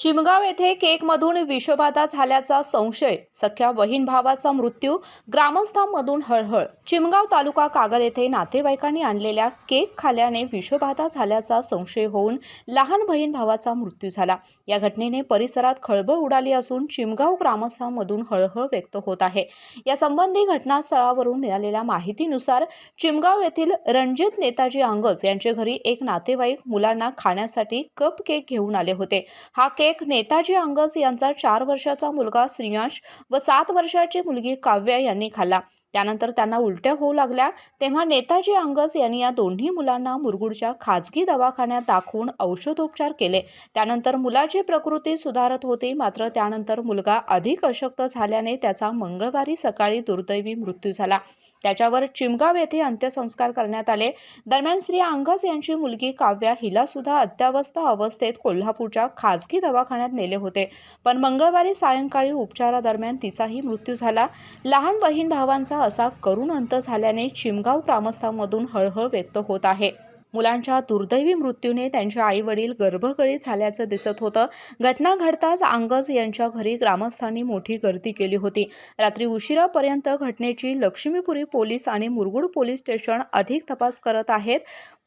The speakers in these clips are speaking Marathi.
चिमगाव येथे केकमधून विषबाधा झाल्याचा संशय, सख्या बहीण भावाचा मृत्यू, ग्रामस्थांमधून हळहळ। चिमगाव तालुका कागल येथे नातेवाईकांनी आणलेल्या केक खाल्ल्याने विषबाधा झाल्याचा संशय होऊन लहान बहीण भावाचा मृत्यू झाला। या घटनेने परिसरात खळबळ उडाली असून चिमगाव ग्रामस्थांमधून हळहळ व्यक्त होत आहे। या संबंधी घटनास्थळावरून मिळालेल्या माहितीनुसार चिमगाव येथील रणजित नेताजी अंगस यांच्या घरी एक नातेवाईक मुलांना खाण्यासाठी कप केक घेऊन आले होते। हा केक नेताजी अंगस यांचा 4 वर्षाचा मुलगा श्रेयांश व 7 वर्षाची मुलगी काव्या यांनी खाल्ला। त्यानंतर त्यांना उलट्या होऊ लागल्या, तेव्हा नेताजी अंगस यांनी या दोन्ही मुलांना मुरगुडच्या खाजगी दवाखान्यात दाखवून औषधोपचार केले। त्यानंतर मुलाची प्रकृती सुधारत होती, मात्र त्यानंतर मुलगा अधिक अशक्त झाल्याने त्याचा मंगळवारी सकाळी दुर्दैवी मृत्यू झाला। त्याच्यावर चिमगाव येथे अंत्यसंस्कार करण्यात आले। दरम्यान श्री अंगस यांची मुलगी काव्या हिला सुद्धा अत्यावस्थ अवस्थेत कोल्हापूरच्या खाजगी दवाखान्यात नेले होते, पण मंगळवारी सायंकाळी उपचारादरम्यान तिचाही मृत्यू झाला। लहान बहीण भावांचा असा करुण अंत झाल्याने चिमगाव ग्रामस्थांमधून हळहळ व्यक्त होत आहे। मुलांच्या दुर्दैवी मृत्यूने त्यांचे आई-वडील गर्भगळीत झाल्याचं दिसत होतं। घटना घडताच अंगस यांच्या घरी ग्रामस्थांनी मोठी गर्दी केली होती। रात्री उशिरापर्यंत घटनेची लक्ष्मीपुरी पोलीस आणि मुरगुड पोलीस स्टेशन अधिक तपास करत आहेत।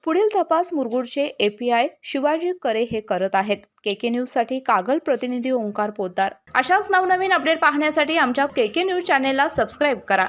पुढील तपास मुरगुडचे API शिवाजी करे हे करत आहेत। KK न्यूजसाठी कागल प्रतिनिधी ओंकार पोद्दार। अशाच नवनवीन अपडेट पाहण्यासाठी आमच्या KK न्यूज चॅनेलला सबस्क्राईब करा।